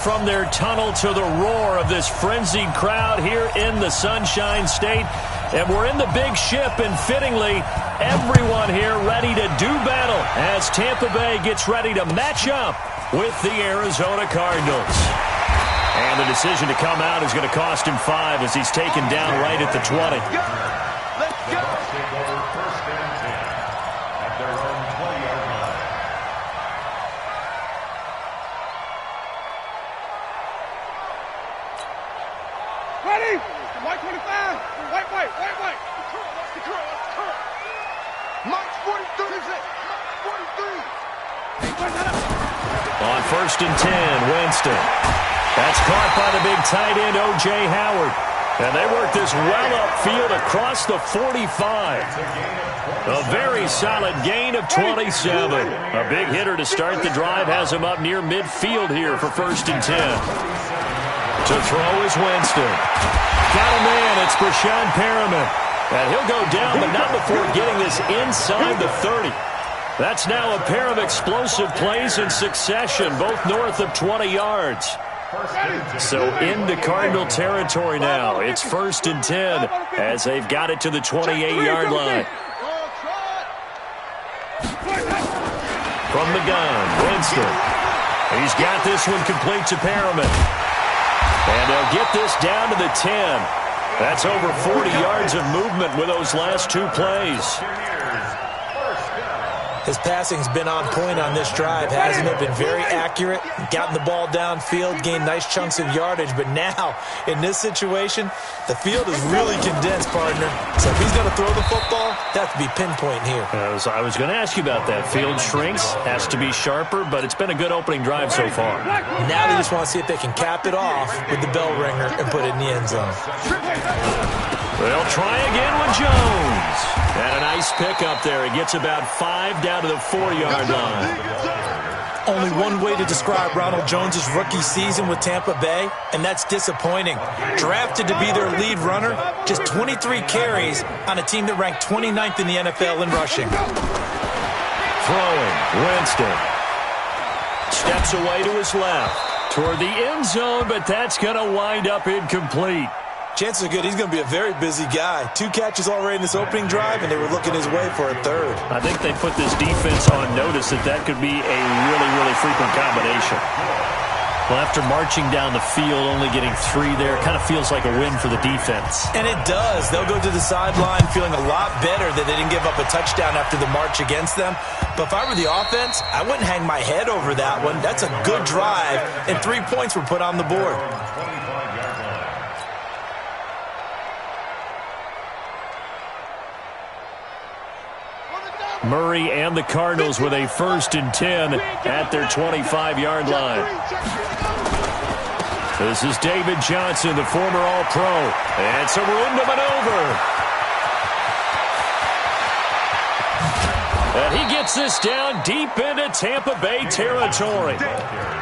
From their tunnel to the roar of this frenzied crowd here in the Sunshine State. And we're in the big ship, and fittingly, everyone here ready to do battle as Tampa Bay gets ready to match up with the Arizona Cardinals. And the decision to come out is going to cost him 5 as he's taken down right at the 20. Let's go! First and 10 at their own 20-yard line. Ready? White 25. White. What's the curl? Mike 43. Mike 43. On first and 10, Winston. That's caught by the big tight end, O.J. Howard. And they work this well upfield across the 45. A very solid gain of 27. A big hitter to start the drive has him up near midfield here for first and 10. To throw is Winston. Got a man, it's Brashad Perriman. And he'll go down, but not before getting this inside the 30. That's now a pair of explosive plays in succession, both north of 20 yards. So into Cardinal territory now. It's first and 10 as they've got it to the 28-yard line. From the gun, Winston. He's got this one complete to Perriman. And they'll get this down to the 10. That's over 40 yards of movement with those last two plays. His passing's been on point on this drive, hasn't it? Been very accurate, gotten the ball downfield, gained nice chunks of yardage. But now, in this situation, the field is really condensed, partner. So if he's going to throw the football, that has to be pinpoint here. I was going to ask you about that. Field shrinks, has to be sharper, but it's been a good opening drive so far. Now they just want to see if they can cap it off with the bell ringer and put it in the end zone. They'll try again with Jones. And a nice pick up there. He gets about 5 down to the 4-yard line. Only one way to describe Ronald Jones' rookie season with Tampa Bay, and that's disappointing. Drafted to be their lead runner, just 23 carries on a team that ranked 29th in the NFL in rushing. Throwing, Winston. Steps away to his left. Toward the end zone, but that's going to wind up incomplete. Chances are good he's going to be a very busy guy. 2 catches already in this opening drive, and they were looking his way for a third. I think they put this defense on notice that could be a really frequent combination. Well, after marching down the field, only getting 3 there, kind of feels like a win for the defense. And it does. They'll go to the sideline feeling a lot better that they didn't give up a touchdown after the march against them. But if I were the offense, I wouldn't hang my head over that one. That's a good drive, and 3 points were put on the board. Murray and the Cardinals with a first and 10 at their 25-yard line. This is David Johnson, the former All-Pro. And some room to maneuver. And he gets this down deep into Tampa Bay territory.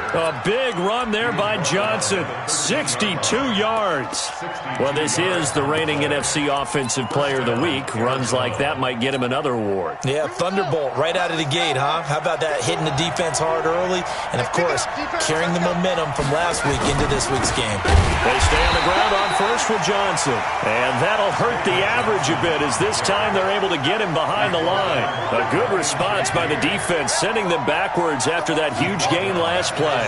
A big run there by Johnson. 62 yards. Well, this is the reigning NFC Offensive Player of the Week. Runs like that might get him another award. Yeah, Thunderbolt right out of the gate, huh? How about that? Hitting the defense hard early. And, of course, carrying the momentum from last week into this week's game. They stay on the ground on first with Johnson. And that'll hurt the average a bit as this time they're able to get him behind the line. A good response by the defense, sending them backwards after that huge gain last play.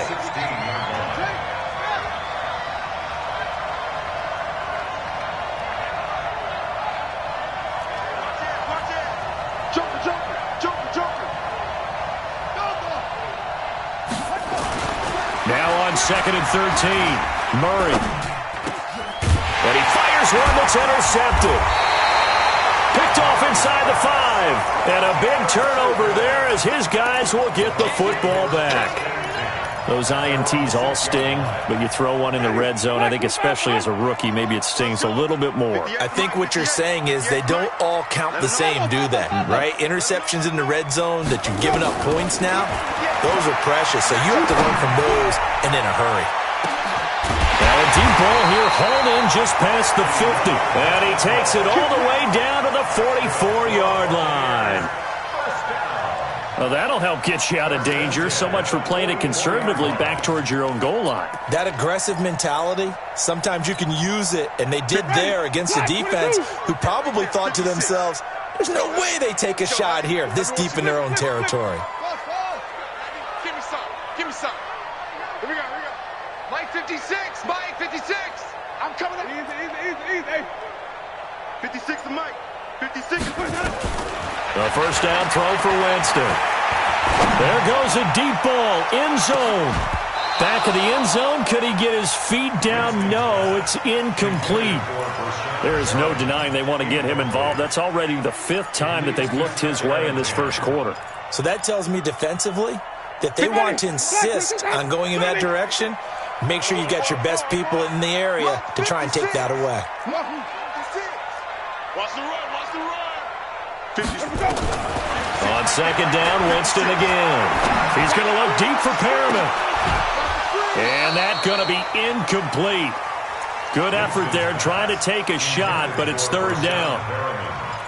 Now on second and 13, Murray. And he fires one that's intercepted. Picked off inside the 5. And a big turnover there as his guys will get the football back. Those INTs all sting, but you throw one in the red zone, I think especially as a rookie, maybe it stings a little bit more. I think what you're saying is they don't all count the same, do they? Right? Interceptions in the red zone that you've given up points now, those are precious. So you have to learn from those and in a hurry. Now a deep ball here hauled in just past the 50. And he takes it all the way down to the 44-yard line. Well, that'll help get you out of danger. So much for playing it conservatively back towards your own goal line. That aggressive mentality, sometimes you can use it, and they did there against a defense who probably thought to themselves, there's no way they take a shot here this deep in their own territory. Give me some. Give me some. Here we go. Here we go. Mike 56. Mike 56. I'm coming up. Easy. 56 to Mike. 56. The first down throw for Winston. There goes a deep ball, end zone. Back of the end zone, could he get his feet down? No, it's incomplete. There is no denying they want to get him involved. That's already the 5th time that they've looked his way in this first quarter. So that tells me defensively that they want to insist on going in that direction. Make sure you got your best people in the area to try and take that away. Watch the run. Watch the run. On second down, Winston again. He's going to look deep for Perriman. And that's going to be incomplete. Good effort there, trying to take a shot, but it's 3rd down.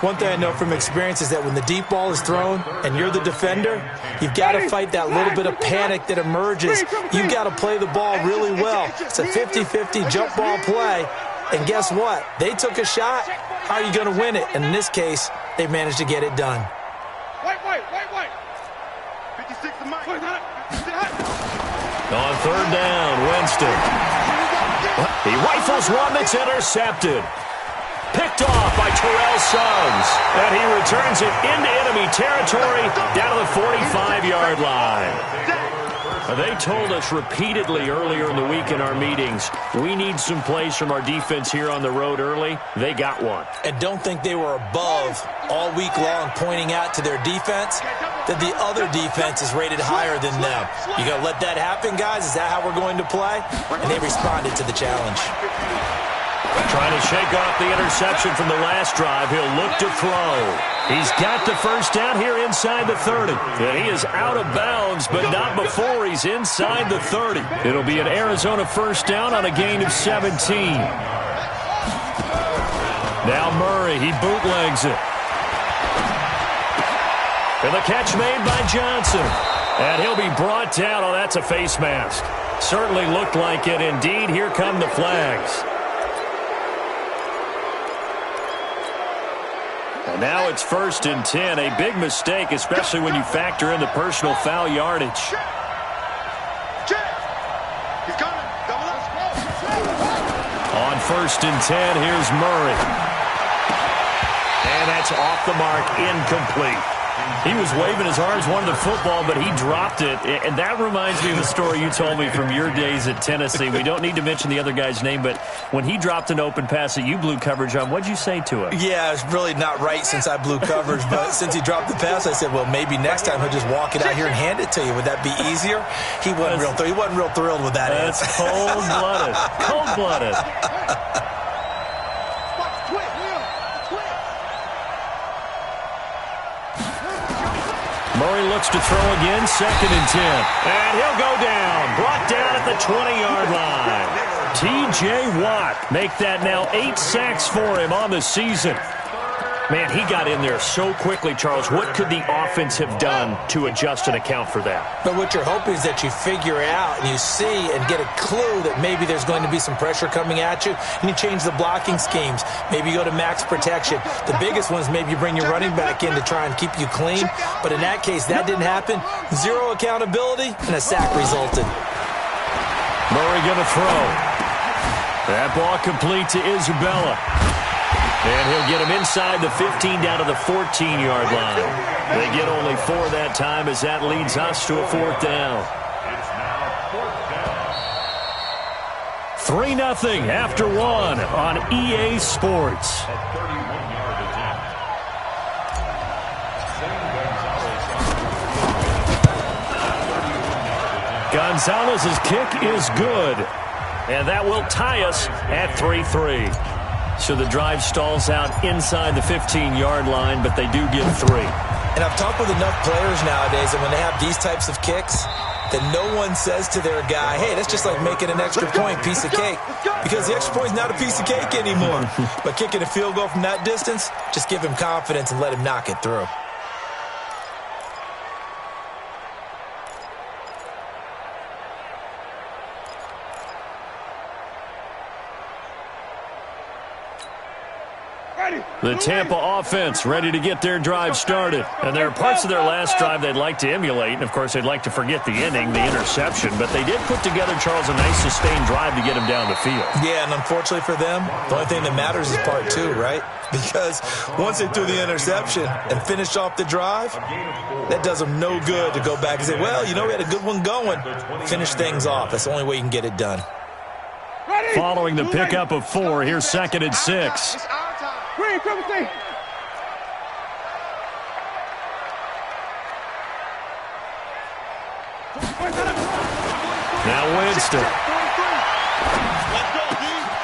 One thing I know from experience is that when the deep ball is thrown and you're the defender, you've got to fight that little bit of panic that emerges. You've got to play the ball really well. It's a 50-50 jump ball play. And guess what? They took a shot. How are you going to win it? And in this case, they managed to get it done. Wait. 56 to Mike. On 3rd down, Winston. He rifles one that's intercepted. Picked off by Terrell Suggs. And he returns it into enemy territory down to the 45-yard line. They told us repeatedly earlier in the week in our meetings, we need some plays from our defense here on the road early. They got one. And don't think they were above all week long pointing out to their defense that the other defense is rated higher than them. You going to let that happen, guys? Is that how we're going to play? And they responded to the challenge. Trying to shake off the interception from the last drive. He'll look to throw. He's got the first down here inside the 30. And he is out of bounds, but not before he's inside the 30. It'll be an Arizona first down on a gain of 17. Now Murray, he bootlegs it. And the catch made by Johnson. And he'll be brought down. Oh, that's a face mask. Certainly looked like it. Indeed, here come the flags. And now it's 1st and 10. A big mistake, especially when you factor in the personal foul yardage. He's coming. Double up. On 1st and 10, here's Murray. And that's off the mark, incomplete. He was waving his arms, wanted the football, but he dropped it. And that reminds me of the story you told me from your days at Tennessee. We don't need to mention the other guy's name, but when he dropped an open pass that you blew coverage on, what'd you say to him? Yeah, it's really not right since I blew coverage, but since he dropped the pass, I said, well, maybe next time he'll just walk it out here and hand it to you. Would that be easier? He wasn't real thrilled with that answer. That's cold-blooded. Cold-blooded. Murray looks to throw again, 2nd and 10. And he'll go down, brought down at the 20-yard line. T.J. Watt make that now 8 sacks for him on the season. Man, he got in there so quickly, Charles. What could the offense have done to adjust and account for that? But what you're hoping is that you figure out and you see and get a clue that maybe there's going to be some pressure coming at you, and you change the blocking schemes. Maybe you go to max protection. The biggest one is maybe you bring your running back in to try and keep you clean. But in that case, that didn't happen. 0 accountability, and a sack resulted. Murray going to throw. That ball complete to Isabella. And he'll get him inside the 15 down to the 14-yard line. They get only 4 that time as that leads us to a 4th down. It's now 4th down. 3-0 after 1 on EA Sports. A 31-yard attempt. Gonzalez's kick is good. And that will tie us at 3-3. So the drive stalls out inside the 15-yard line, but they do get 3. And I've talked with enough players nowadays that when they have these types of kicks, that no one says to their guy, hey, that's just like making an extra point, piece of cake. Because the extra point is not a piece of cake anymore. But kicking a field goal from that distance, just give him confidence and let him knock it through. The Tampa offense ready to get their drive started. And there are parts of their last drive they'd like to emulate. And, of course, they'd like to forget the ending, the interception. But they did put together, Charles, a nice sustained drive to get him down the field. Yeah, and unfortunately for them, the only thing that matters is part two, right? Because once they threw the interception and finished off the drive, that does them no good to go back and say, well, you know, we had a good one going. Finish things off. That's the only way you can get it done. Following the pickup of 4, here's 2nd and 6. Now Winston.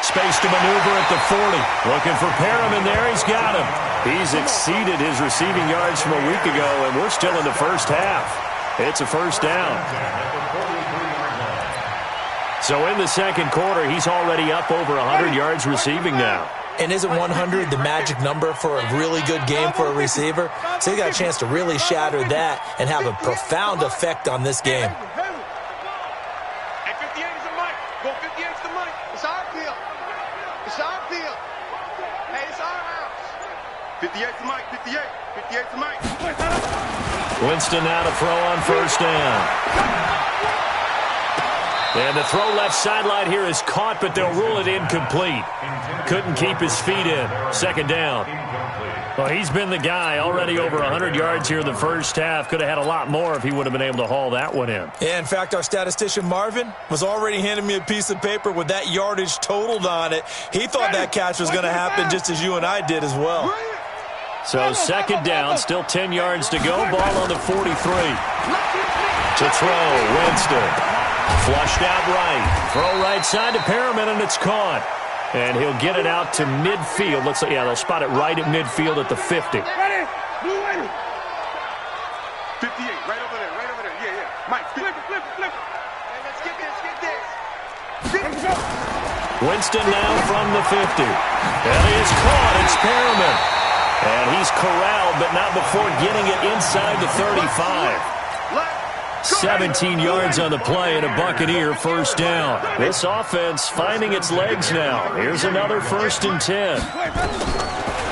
Space to maneuver at the 40. Looking for Perriman there. He's got him. He's exceeded his receiving yards from a week ago, and we're still in the first half. It's a first down. So in the second quarter, he's already up over 100 yards receiving now. And isn't 100 the magic number for a really good game for a receiver? So he got a chance to really shatter that and have a profound effect on this game. Hey, 58 is the mic. Go 58 is the mic. It's our field. It's our field. Hey, it's our house. 58 is the mic. 58. 58 is the mic. Winston now to throw on first down. And the throw left sideline here is caught, but they'll rule it incomplete. Couldn't keep his feet in. Second down. Well, he's been the guy already over 100 yards here in the first half. Could have had a lot more if he would have been able to haul that one in. Yeah, in fact, our statistician Marvin was already handing me a piece of paper with that yardage totaled on it. He thought that catch was going to happen just as you and I did as well. So second down, still 10 yards to go. Ball on the 43. To throw, Winston. Flushed out right. Throw right side to Perriman, and it's caught. And he'll get it out to midfield. Looks like, yeah, they'll spot it right at midfield at the 50. 58, right over there, right over there. Yeah, yeah. Mike, flip it. Hey, let's get this. Winston now from the 50. And he is caught. It's Perriman. And he's corralled, but not before getting it inside the 35. 17 yards on the play and a Buccaneer first down. This offense finding its legs now. Here's another 1st and 10.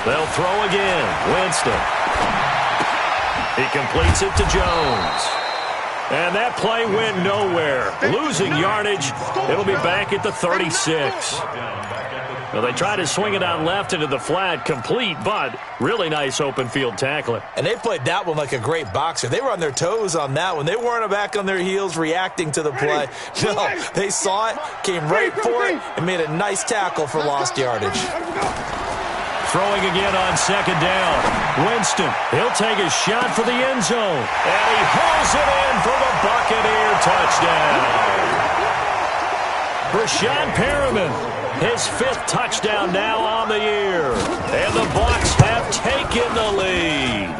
They'll throw again. Winston. He completes it to Jones. And that play went nowhere. Losing yardage. It'll be back at the 36. Well, they try to swing it out left into the flat, complete, but really nice open field tackling. And they played that one like a great boxer. They were on their toes on that one. They weren't back on their heels reacting to the play. No, they saw it, came right for it, and made a nice tackle for lost yardage. Throwing again on second down. Winston, he'll take a shot for the end zone. And he hauls it in for the Buccaneer touchdown. Brashad Perriman. His 5th touchdown now on the year. And the Bucs have taken the lead.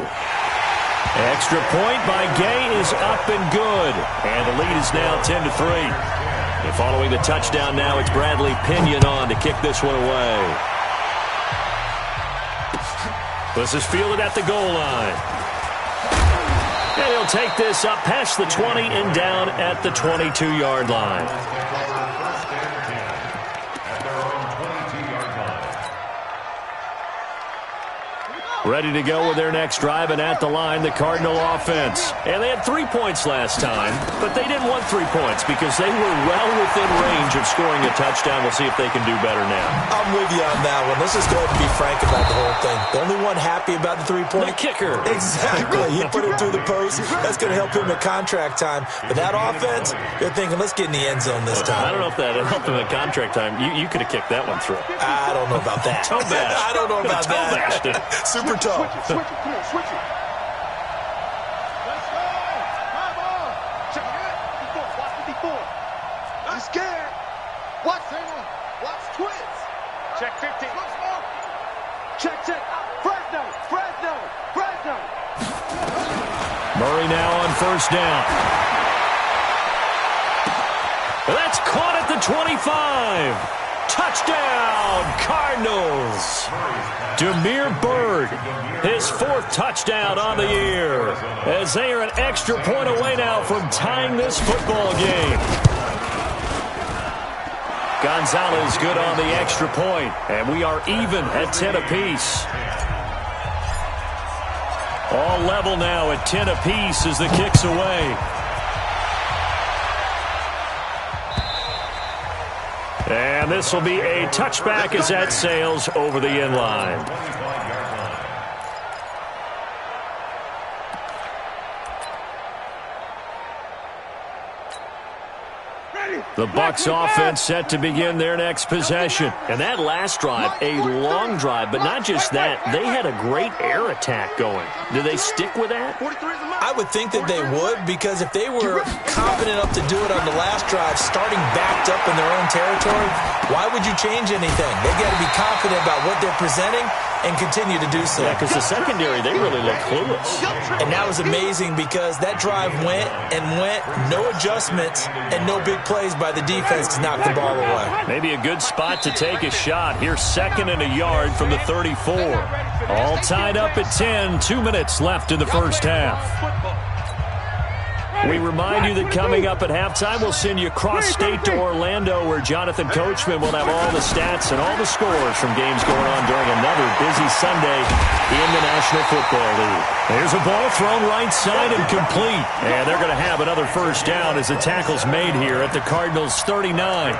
Extra point by Gay is up and good. And the lead is now 10-3. And following the touchdown now, it's Bradley Pinion on to kick this one away. This is fielded at the goal line. And he'll take this up past the 20 and down at the 22-yard line. Ready to go with their next drive, and at the line, the Cardinal offense. And they had 3 points last time, but they didn't want 3 points because they were well within range of scoring a touchdown. We'll see if they can do better now. I'm with you on that one. Let's just go ahead and be frank about the whole thing. The only one happy about the 3-point? The kicker. Exactly. He put it through the post. That's going to help him at contract time. But that offense, they're thinking, let's get in the end zone this time. I don't know if that helped him at contract time. You could have kicked that one through. I don't know about that. Toe bash. I don't know about that. Bashed it. Super tough. Switch it, come on, switch it. Let's go. Come on. Check it out. 54, watch 54. I'm scared. Watch twins. Check 50. Check. Fresno. Murray now on first down. That's caught at the 25. Touchdown, Cardinals. Damiere Byrd, his 4th touchdown on the year, as they are an extra point away now from tying this football game. Gonzalez good on the extra point, and we are even at 10 apiece. All level now at 10 apiece as the kick's away. And this will be a touchback as that sails over the end line. The Bucs offense set to begin their next possession. And that last drive, a long drive, but not just that. They had a great air attack going. Do they stick with that? I would think that they would, because if they were confident enough to do it on the last drive, starting backed up in their own territory, why would you change anything? They've got to be confident about what they're presenting and continue to do so. Yeah, because the secondary, they really look clueless. And that was amazing because that drive went and went, no adjustments and no big plays by the defense to knock the ball away. Maybe a good spot to take a shot. Here's 2nd and a yard from the 34. All tied up at 10, 2 minutes left in the first half. We remind you that coming up at halftime, we'll send you cross-state to Orlando, where Jonathan Coachman will have all the stats and all the scores from games going on during another busy Sunday in the National Football League. There's a ball thrown right side and complete. And they're going to have another first down as the tackle's made here at the Cardinals' 39.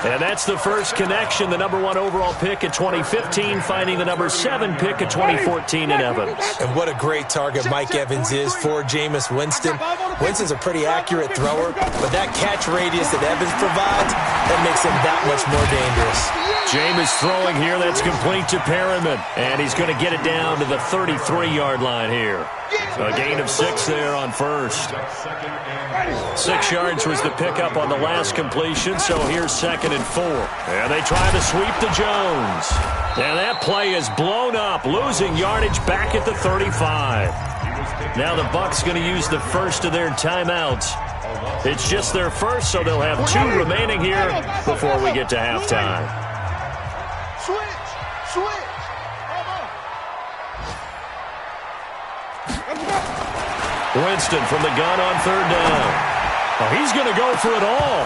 And that's the first connection, the number 1 overall pick in 2015, finding the number 7 pick in 2014 in Evans. And what a great target Mike Evans is for Jameis Winston. Winston's a pretty accurate thrower, but that catch radius that Evans provides, that makes him that much more dangerous. Jameis throwing here, that's complete to Perriman. And he's going to get it down to the 33-yard line here. A gain of 6 there on first. 6 yards was the pickup on the last completion, so here's 2nd and 4. And they try to sweep to Jones. And that play is blown up, losing yardage back at the 35. Now the Bucs going to use the first of their timeouts. It's just their first, so they'll have 2 remaining here before we get to halftime. Switch. Winston from the gun on 3rd down. Oh, he's going to go for it all.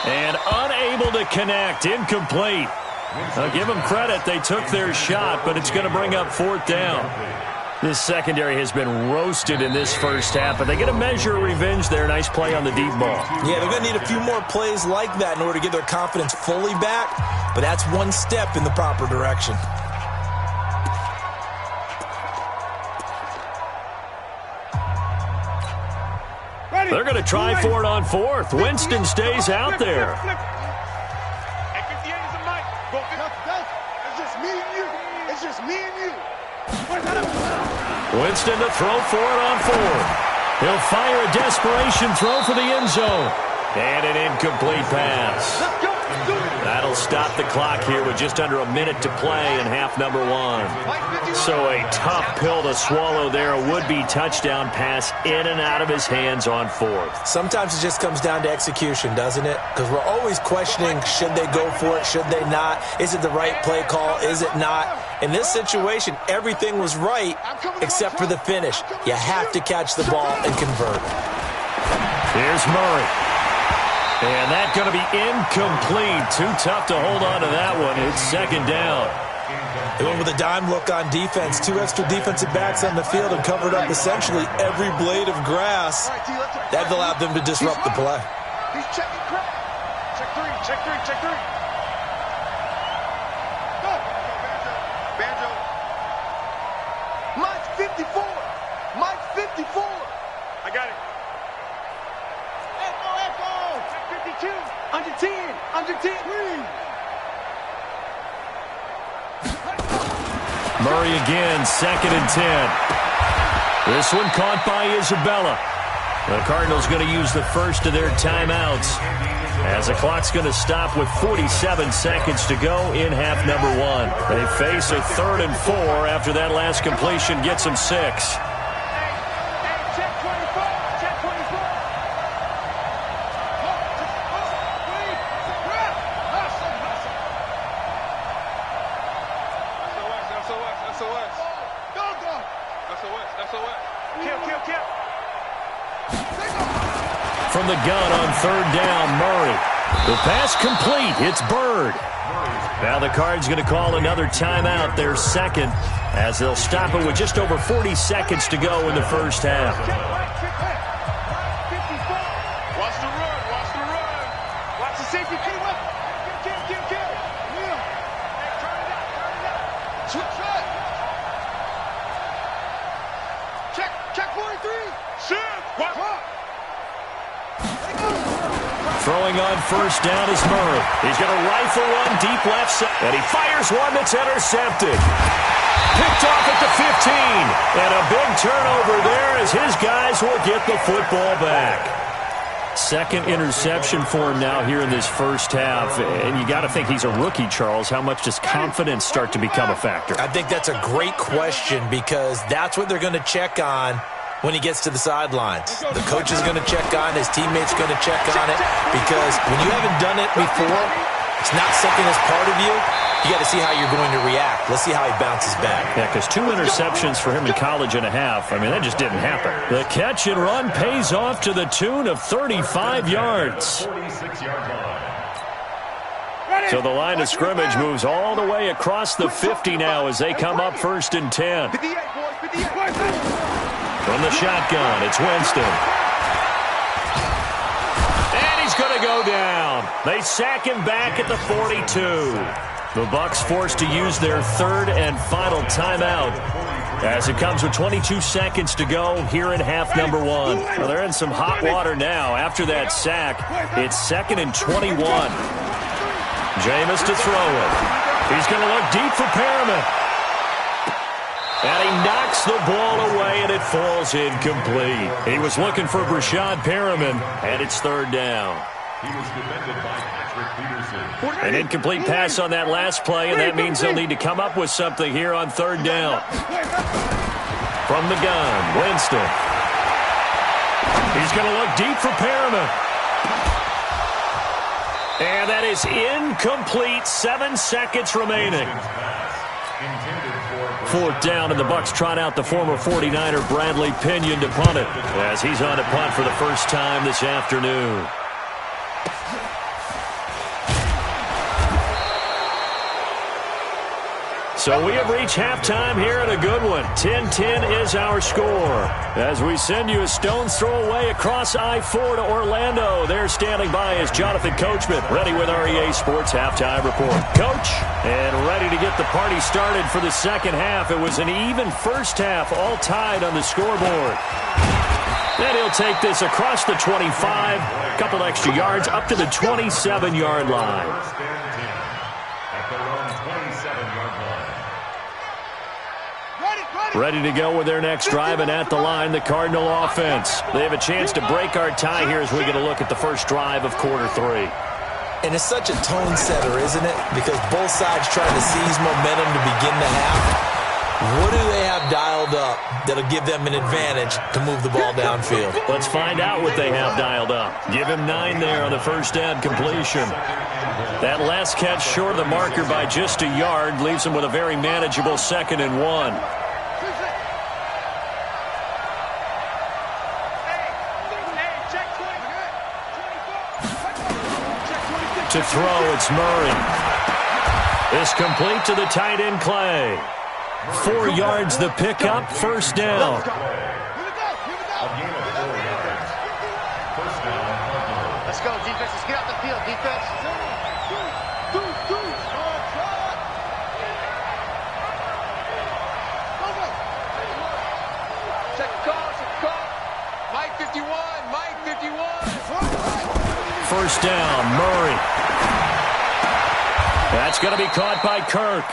And unable to connect. Incomplete. I'll give them credit. They took their shot, but it's going to bring up 4th down. This secondary has been roasted in this first half, but they get a measure of revenge there. Nice play on the deep ball. Yeah, they're going to need a few more plays like that in order to get their confidence fully back, but that's one step in the proper direction. They're going to try for it on 4th. Winston stays out there. At 58 is a mic. Go, it's just me and you. It's just me and you. Winston to throw for it on 4th. He'll fire a desperation throw for the end zone. And an incomplete pass. Let's go. That'll stop the clock here with just under a minute to play in half number 1. So a tough pill to swallow there. A would-be touchdown pass in and out of his hands on 4th. Sometimes it just comes down to execution, doesn't it? Because we're always questioning, should they go for it, should they not? Is it the right play call, is it not? In this situation, everything was right except for the finish. You have to catch the ball and convert. Here's Murray. And that's going to be incomplete. Too tough to hold on to that one. It's 2nd down. They went with a dime look on defense. 2 extra defensive backs on the field and covered up essentially every blade of grass. That allowed them to disrupt the play. He's checking crap. Check 3. Go. Banjo. Mike 54. Mike 54. I got it. Echo. Check 52. Under 10. Murray again, 2nd and 10. This one caught by Isabella. The Cardinals going to use the first of their timeouts as the clock's going to stop with 47 seconds to go in half number 1. They face a 3rd and 4 after that last completion gets them 6. From the gun on 3rd down, Murray. The pass complete. It's Bird. Now the Cards going to call another timeout, their second, as they'll stop it with just over 40 seconds to go in the first half. Watch the run. Watch the run. Watch the safety. Kill. Turn it out. Switch right. Check 43. Shoot. Watch. Throwing on first down is Murray. He's going to rifle one deep left side, and he fires one that's intercepted. Picked off at the 15, and a big turnover there as his guys will get the football back. Second interception for him now here in this first half, and you got to think he's a rookie, Charles. How much does confidence start to become a factor? I think that's a great question because that's what they're going to check on when he gets to the sidelines. The coach is going to check on, his teammates going to check on it, because when you haven't done it before, it's not something that's part of you. You got to see how you're going to react. Let's see how he bounces back. Yeah, because 2 interceptions for him in college and a half. I mean, that just didn't happen. The catch and run pays off to the tune of 35 yards. So the line of scrimmage moves all the way across the 50 now as they come up 1st and 10. From the shotgun, it's Winston. And he's going to go down. They sack him back at the 42. The Bucs forced to use their 3rd and final timeout as it comes with 22 seconds to go here in half number 1. Well, they're in some hot water now. After that sack, it's 2nd and 21. Jameis to throw it. He's going to look deep for Perriman. And he knocks the ball away, and it falls incomplete. He was looking for Brashad Perriman, and it's 3rd down. He was defended by Patrick Peterson. An incomplete pass on that last play, and that means they'll need to come up with something here on 3rd down. From the gun, Winston. He's going to look deep for Perriman. And that is incomplete. 7 seconds remaining. 4th down, and the Bucs trot out the former 49er Bradley Pinion to punt it as he's on a punt for the first time this afternoon. So we have reached halftime here at a good one. 10-10 is our score. As we send you a stone's throw away across I-4 to Orlando. There standing by is Jonathan Coachman, ready with our EA Sports Halftime Report. Coach, and ready to get the party started for the second half. It was an even first half, all tied on the scoreboard. Then he'll take this across the 25, a couple extra yards, up to the 27-yard line. Ready to go with their next drive, and at the line, the Cardinal offense. They have a chance to break our tie here as we get a look at the first drive of quarter 3. And it's such a tone setter, isn't it? Because both sides trying to seize momentum to begin the half. What do they have dialed up that'll give them an advantage to move the ball downfield? Let's find out what they have dialed up. Give him 9 there on the first down completion. That last catch short of the marker by just a yard leaves him with a very manageable 2nd and 1. To throw, it's Murray. It's complete to the tight end, Clay. 4 yards the pickup, 1st down. Let's go, defense. Let's get out the field, defense. Check the call. Mike 51. Mike 51. 1st down, Murray. That's going to be caught by Kirk.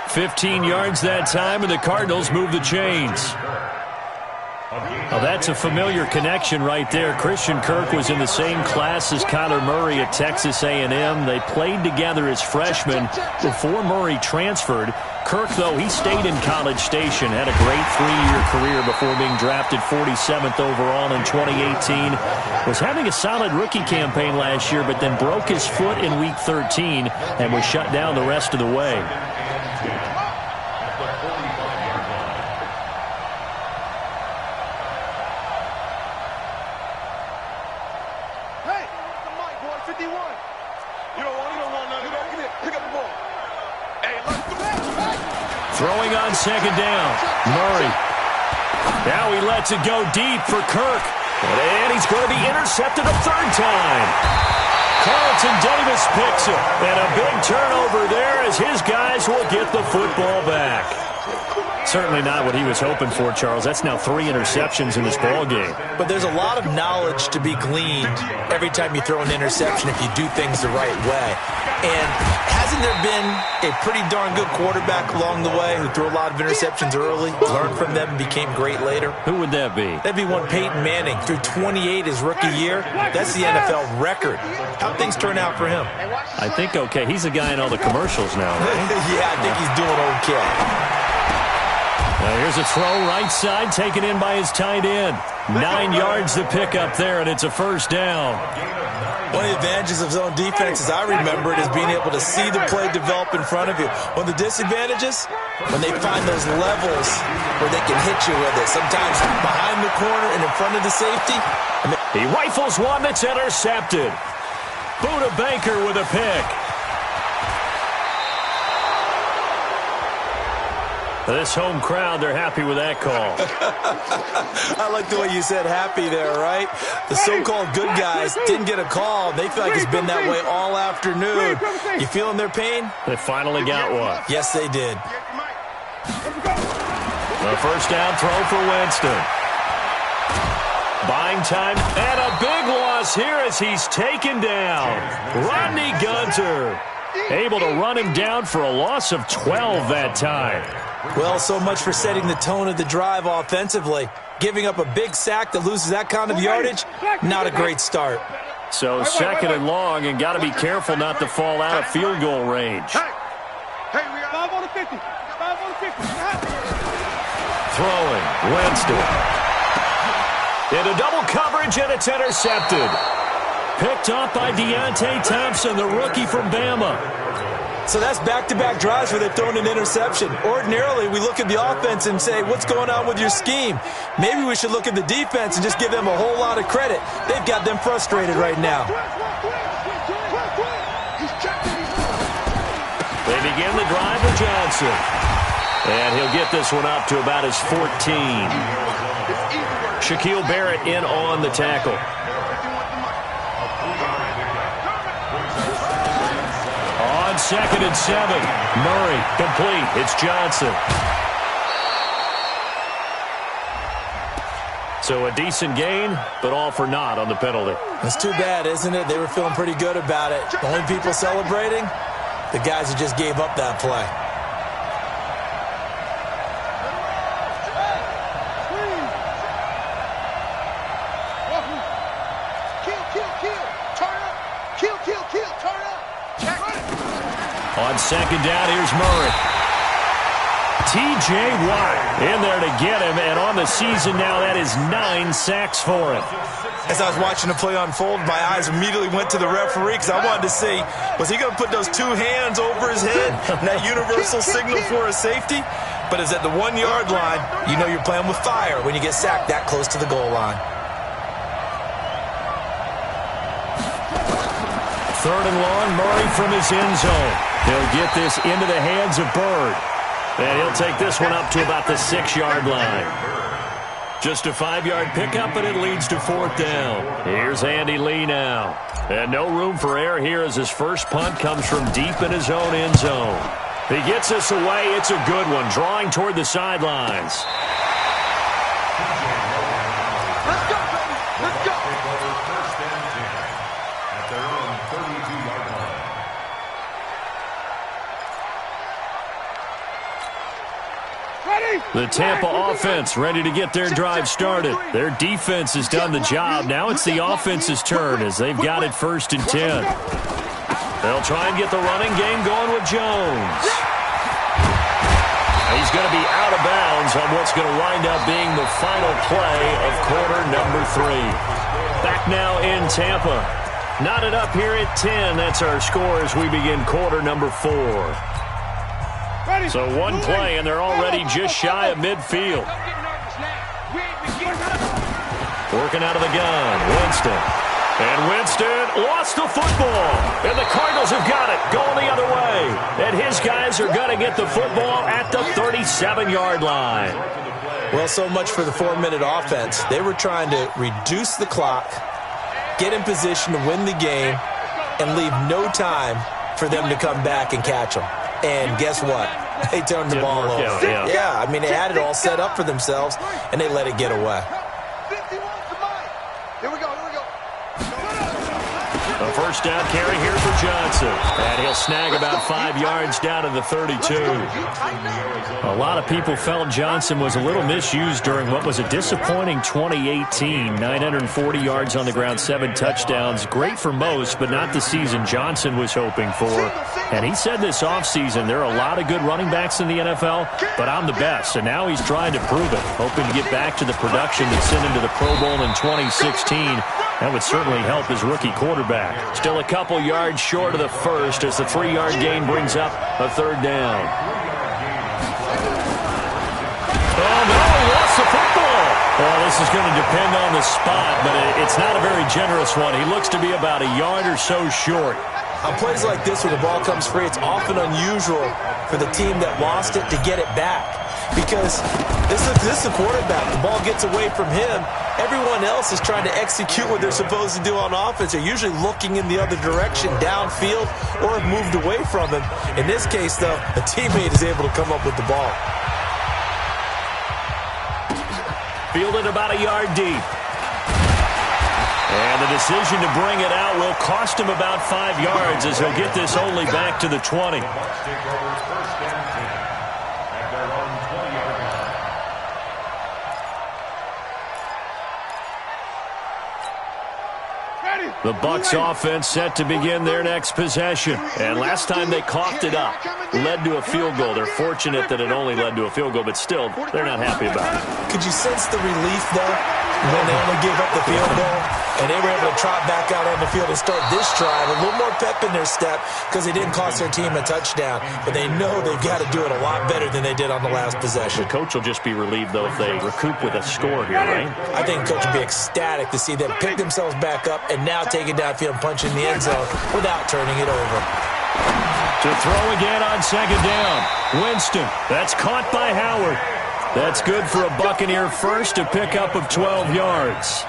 15 yards that time, and the Cardinals move the chains. Well, that's a familiar connection right there. Christian Kirk was in the same class as Kyler Murray at Texas A&M. They played together as freshmen before Murray transferred. Kirk, though, he stayed in College Station, had a great 3-year career before being drafted 47th overall in 2018. Was having a solid rookie campaign last year, but then broke his foot in Week 13 and was shut down the rest of the way. Throwing on second down. Murray. Now he lets it go deep for Kirk. And he's going to be intercepted a third time. Carlton Davis picks it. And a big turnover there as his guys will get the football back. Certainly not what he was hoping for, Charles. That's now 3 interceptions in this ball game. But there's a lot of knowledge to be gleaned every time you throw an interception if you do things the right way. And hasn't there been a pretty darn good quarterback along the way who threw a lot of interceptions early, learned from them, and became great later? Who would that be? That'd be one Peyton Manning. Threw 28 his rookie year. That's the NFL record. How'd things turn out for him? I think okay. He's a guy in all the commercials now, right? Yeah, I think he's doing okay. Now here's a throw right side taken in by his tight end. 9 yards to pick up there, and it's a first down. One of the advantages of zone defense, as I remember it, is being able to see the play develop in front of you. One of the disadvantages, when they find those levels where they can hit you with it, sometimes behind the corner and in front of the safety. He rifles one that's intercepted. Buda Baker with a pick. This home crowd, they're happy with that call. I like the way you said happy there, right? The so-called good guys didn't get a call. They feel like it's been that way all afternoon. You feeling their pain? They finally got one. Yes, they did. A first down throw for Winston. Buying time, and a big loss here as he's taken down. Rodney Gunter able to run him down for a loss of 12 that time. Well, so much for setting the tone of the drive offensively. Giving up a big sack that loses that kind of yardage, not a great start. So second and long, and got to be careful not to fall out of field goal range. Hey, we got 5 on the 50. 5 on the 50. Throwing, Winston. Into double coverage, and it's intercepted. Picked off by Deontay Thompson, the rookie from Bama. So that's back-to-back drives where they've thrown an interception. Ordinarily, we look at the offense and say, what's going on with your scheme? Maybe we should look at the defense and just give them a whole lot of credit. They've got them frustrated right now. They begin the drive with Johnson. And he'll get this one up to about his 14. Shaquille Barrett in on the tackle. On 2nd and 7. Murray complete. It's Johnson. So a decent gain, but all for naught on the penalty. That's too bad, isn't it? They were feeling pretty good about it. The only people celebrating, the guys who just gave up that play. On second down, here's Murray. T.J. Watt in there to get him, and on the season now, that is 9 sacks for him. As I was watching the play unfold, my eyes immediately went to the referee because I wanted to see, was he going to put those 2 hands over his head and that universal signal for a safety? But it's at the 1-yard line. You know you're playing with fire when you get sacked that close to the goal line. Third and long, Murray from his end zone. He'll get this into the hands of Bird. And he'll take this one up to about the 6-yard line. Just a 5-yard pickup, and it leads to 4th down. Here's Andy Lee now. And no room for error here as his first punt comes from deep in his own end zone. He gets this away. It's a good one, drawing toward the sidelines. Let's go, baby. Let's go. First and 10 at their own 32-yard line. The Tampa offense ready to get their drive started. Their defense has done the job. Now it's the offense's turn as they've got it 1st and 10. They'll try and get the running game going with Jones. He's going to be out of bounds on what's going to wind up being the final play of quarter number 3. Back now in Tampa. Knotted up here at 10. That's our score as we begin quarter number 4. So one play, and they're already just shy of midfield. Working out of the gun, Winston. And Winston lost the football. And the Cardinals have got it, going the other way. And his guys are going to get the football at the 37-yard line. Well, so much for the 4-minute offense. They were trying to reduce the clock, get in position to win the game, and leave no time for them to come back and catch them. And guess what? They turned the ball over. Yeah, I mean, they had it all set up for themselves, and they let it get away. A first down carry here for Johnson. And he'll snag about 5 yards down to the 32. A lot of people felt Johnson was a little misused during what was a disappointing 2018. 940 yards on the ground, 7 touchdowns. Great for most, but not the season Johnson was hoping for. And he said this offseason, there are a lot of good running backs in the NFL, but I'm the best. And now he's trying to prove it, hoping to get back to the production that sent him to the Pro Bowl in 2016. That would certainly help his rookie quarterback. Still a couple yards short of the first as the 3-yard gain brings up a third down. Oh, no, he lost the football. Well, this is going to depend on the spot, but it's not a very generous one. He looks to be about a yard or so short. On plays like this where the ball comes free, it's often unusual for the team that lost it to get it back. Because this is a quarterback. The ball gets away from him. Everyone else is trying to execute what they're supposed to do on offense. They're usually looking in the other direction, downfield, or have moved away from him. In this case, though, a teammate is able to come up with the ball. Fielded about a yard deep. And the decision to bring it out will cost him about 5 yards as he'll get this only back to the 20. The Bucs offense set to begin their next possession. And last time they coughed it up, led to a field goal. They're fortunate that it only led to a field goal, but still, they're not happy about it. Could you sense the relief, though, when they only gave up the field goal? And they were able to trot back out on the field and start this drive. A little more pep in their step because they didn't cost their team a touchdown. But they know they've got to do it a lot better than they did on the last possession. The coach will just be relieved, though, if they recoup with a score here, right? I think the coach will be ecstatic to see them pick themselves back up and now take it downfield and punch in the end zone without turning it over. To throw again on second down. Winston. That's caught by Howard. That's good for a Buccaneer first to pick up of 12 yards.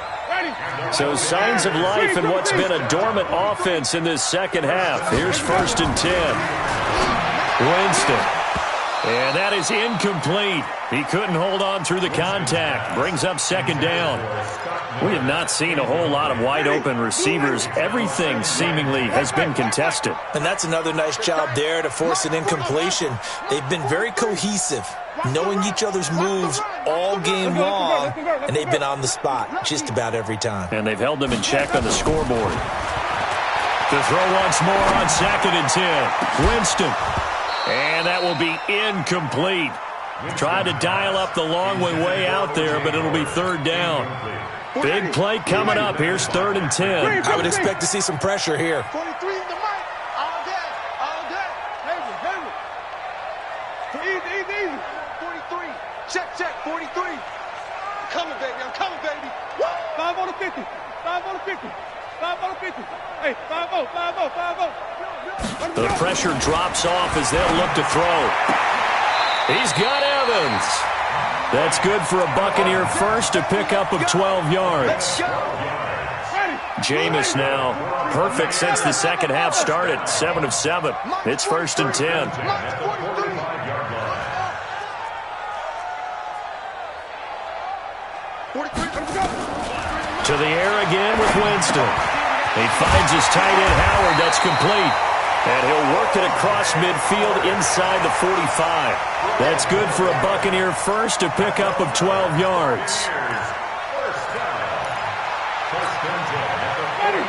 So signs of life in what's been a dormant offense in this second half. Here's 1st and 10. Winston. And that is incomplete. He couldn't hold on through the contact. Brings up second down. We have not seen a whole lot of wide-open receivers. Everything seemingly has been contested. And that's another nice job there to force an incompletion. They've been very cohesive, knowing each other's moves all game long, and they've been on the spot just about every time. And they've held them in check on the scoreboard. To throw once more on 2nd and 10. Winston. And that will be incomplete. Try to dial up the long way out there, but it'll be 3rd down. Big play coming up. Here's 3rd and 10. I would expect to see some pressure here. 43 in the mic. All day. All day. Easy. 43. Check. 43. I'm coming, baby. Woo! 5 on the 50. 5 on the 50. 5 on the 50. Hey, 5-0. The pressure drops off as they'll look to throw. He's got Evans. That's good for a Buccaneer first to pick up of 12 yards. Jameis now perfect since the second half started. 7 of 7. It's 1st and 10. To the air again with Winston. He finds his tight end Howard. That's complete. And he'll work it across midfield inside the 45. That's good for a Buccaneer first to pick up of 12 yards.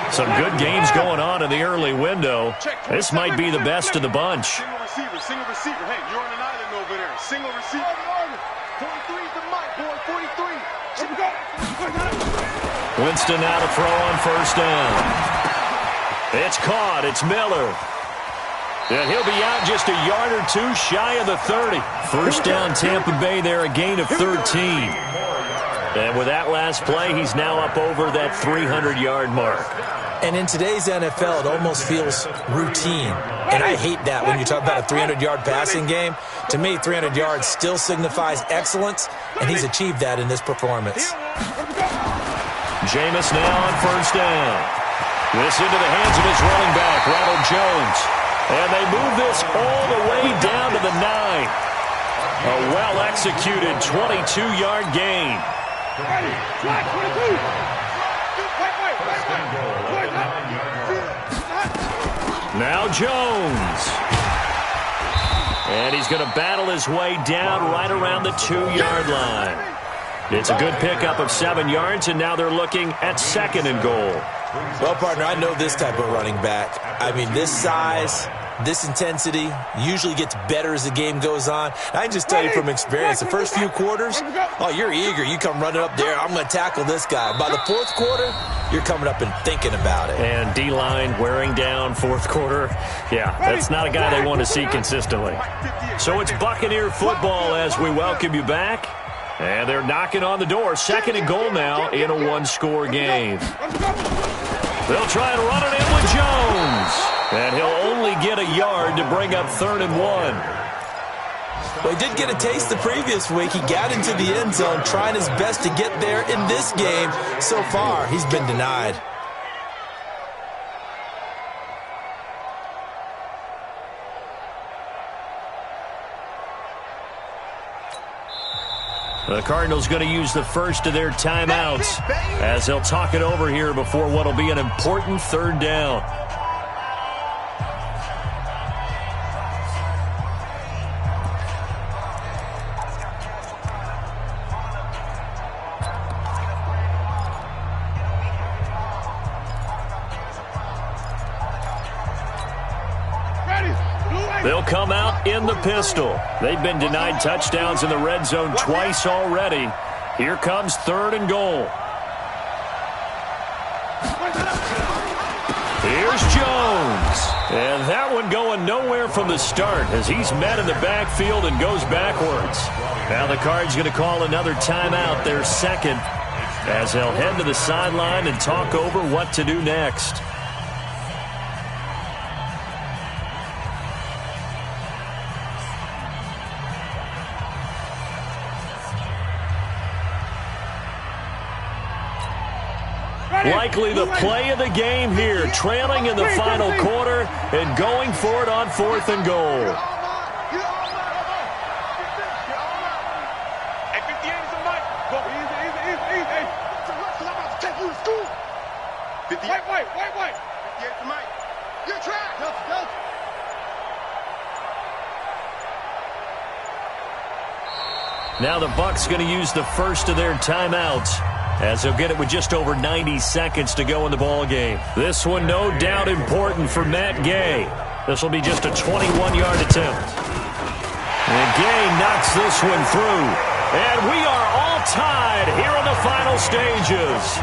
Some good games going on in the early window. This might be the best of the bunch. Single receiver. Hey, you're on an island over there. Single receiver. 43's the mic, boy. 43. Winston now to throw on 1st down. It's caught. It's Miller. And he'll be out just a yard or two shy of the 30. 1st down Tampa Bay there, a gain of 13. And with that last play, he's now up over that 300-yard mark. And in today's NFL, it almost feels routine. And I hate that when you talk about a 300-yard passing game. To me, 300 yards still signifies excellence, and he's achieved that in this performance. Jameis now on first down. This into the hands of his running back, Ronald Jones. And they move this all the way down to the 9. A well-executed 22-yard gain. Now Jones. And he's going to battle his way down right around the 2-yard line. It's a good pickup of 7 yards, and now they're looking at 2nd and goal. Well, partner, I know this type of running back. I mean, this size, this intensity usually gets better as the game goes on. And I can just tell you from experience, the first few quarters, oh, you're eager. You come running up there, I'm going to tackle this guy. By the 4th quarter, you're coming up and thinking about it. And D-line wearing down 4th quarter. Yeah, that's not a guy they want to see consistently. So it's Buccaneer football as we welcome you back. And they're knocking on the door. 2nd and goal now in a 1-score game. They'll try and run it in with Jones. And he'll only get a yard to bring up 3rd and 1. Well, he did get a taste the previous week. He got into the end zone trying his best to get there in this game. So far, he's been denied. The Cardinals going to use the first of their timeouts as they'll talk it over here before what will be an important 3rd down. They'll come out in the pistol. They've been denied touchdowns in the red zone twice already. Here comes 3rd and goal. Here's Jones. And that one going nowhere from the start as he's met in the backfield and goes backwards. Now the Cards going to call another timeout, their 2nd, as they'll head to the sideline and talk over what to do next. Likely the play of the game here, trailing in the final quarter and going for it on 4th and goal. Hey, 58 is a mic. Go. Easy. I'm about to take you to school. 58. Wait. 58 is a mic. You're trapped. Go. Now the Bucs going to use the first of their timeouts, as they'll get it with just over 90 seconds to go in the ball game. This one no doubt important for Matt Gay. This will be just a 21-yard attempt. And Gay knocks this one through. And we are all tied here in the final stages.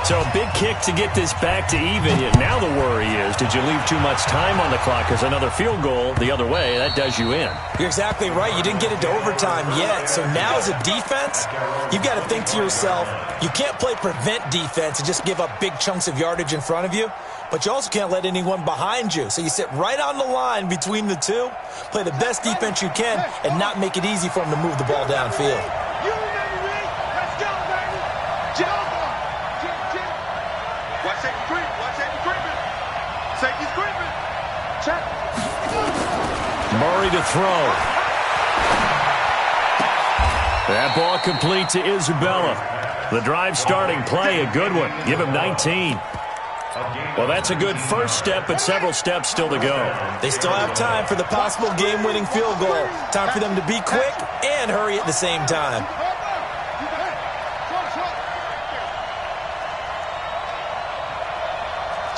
So a big kick to get this back to even. Now the worry is, did you leave too much time on the clock? Because another field goal the other way, that does you in. You're exactly right. You didn't get it to overtime yet. So now as a defense, you've got to think to yourself, you can't play prevent defense and just give up big chunks of yardage in front of you. But you also can't let anyone behind you. So you sit right on the line between the two, play the best defense you can, and not make it easy for them to move the ball downfield. You remember me? Let's go, baby. Jump. Watch safety creeping. Safety's creeping. Check. Murray to throw. That ball complete to Isabella. The drive starting play, a good one. Give him 19. Well, that's a good first step, but several steps still to go. They still have time for the possible game-winning field goal. Time for them to be quick and hurry at the same time.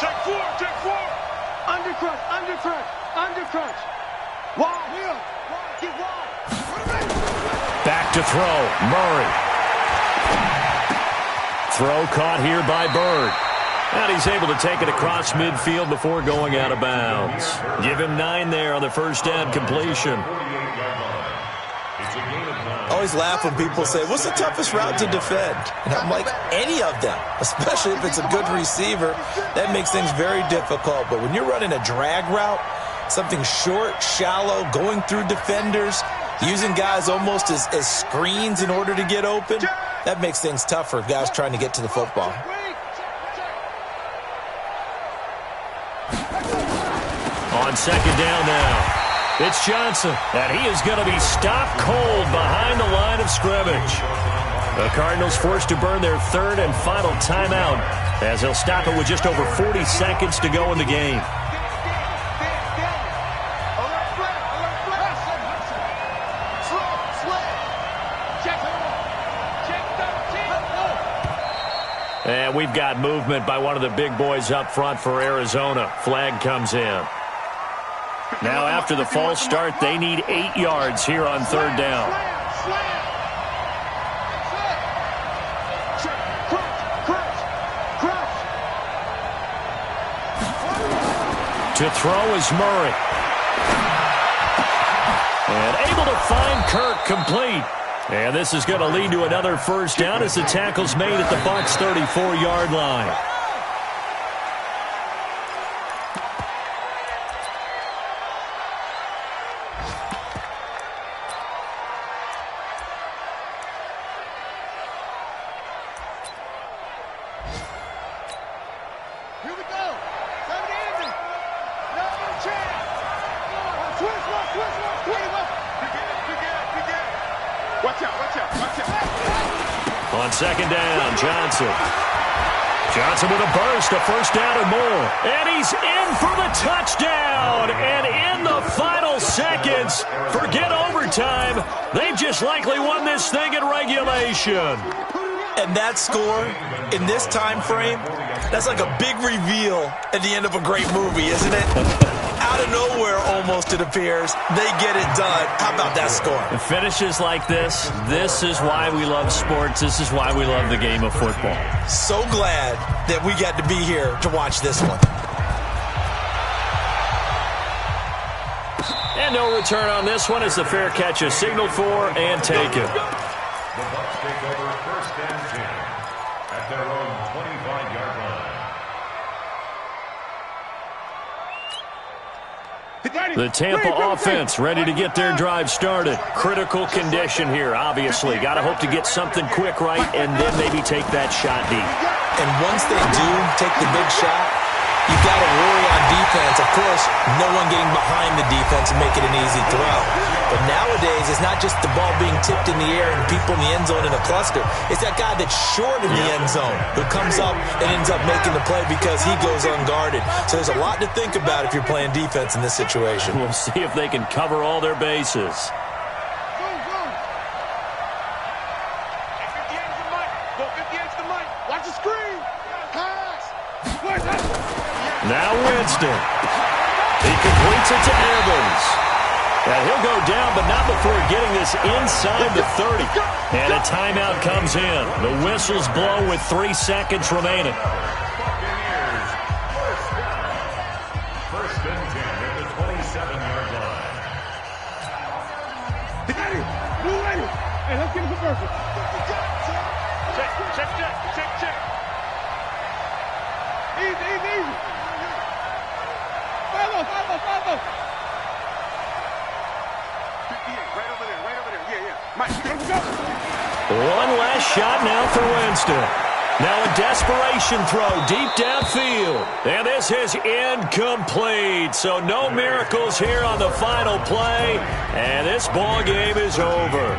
Check four. Undercrunch. Wide. Get wide. Back to throw. Murray. Throw caught here by Bird. And he's able to take it across midfield before going out of bounds. Give him 9 there on the first down completion. I always laugh when people say, what's the toughest route to defend? And I'm like, any of them, especially if it's a good receiver. That makes things very difficult. But when you're running a drag route, something short, shallow, going through defenders, using guys almost as screens in order to get open, that makes things tough for guys trying to get to the football. On second down now, it's Johnson, and he is going to be stopped cold behind the line of scrimmage. The Cardinals forced to burn their third and final timeout as they'll stop it with just over 40 seconds to go in the game. And we've got movement by one of the big boys up front for Arizona. Flag comes in. Now after the false start, they need 8 yards here on third down. To throw is Murray. And able to find Kirk complete. And this is going to lead to another first down as the tackle's made at the Bucs' 34-yard line. Here we go. Watch out, watch out, watch out. On second down, Johnson. Johnson with a burst, a first down and more. And he's in for the touchdown. And in the final seconds, forget overtime. They've just likely won this thing in regulation. And that score in this time frame, that's like a big reveal at the end of a great movie, isn't it? Out of nowhere, almost, it appears, they get it done. How about that score? The finishes like this is why we love sports. This is why we love the game of football. So glad that we got to be here to watch this one. And no return on this one as the fair catch is signaled for and taken. The Bucs take over first and 10 at their own 25-yard line. The Tampa offense ready to get their drive started. Critical condition here, obviously. Got to hope to get something quick right and then maybe take that shot deep. And once they do take the big shot, you got to worry on defense. Of course, no one getting behind the defense and make it an easy throw. But nowadays, it's not just the ball being tipped in the air and people in the end zone in a cluster. It's that guy that's short in the end zone who comes up and ends up making the play because he goes unguarded. So there's a lot to think about if you're playing defense in this situation. We'll see if they can cover all their bases. Watch the screen. Pass. Now Winston. He completes it to Evans. And he'll go down, but not before getting this inside the 30. And a timeout comes in. The whistle's blown with 3 seconds remaining. Buccaneers, first and 10 at the 27-yard line. Hey, let's get it for perfect. Check. Easy. Follow. Right over there. Yeah. Mike, go. One last shot now for Winston. Now a desperation throw deep downfield. And this is incomplete. So no miracles here on the final play. And this ball game is over.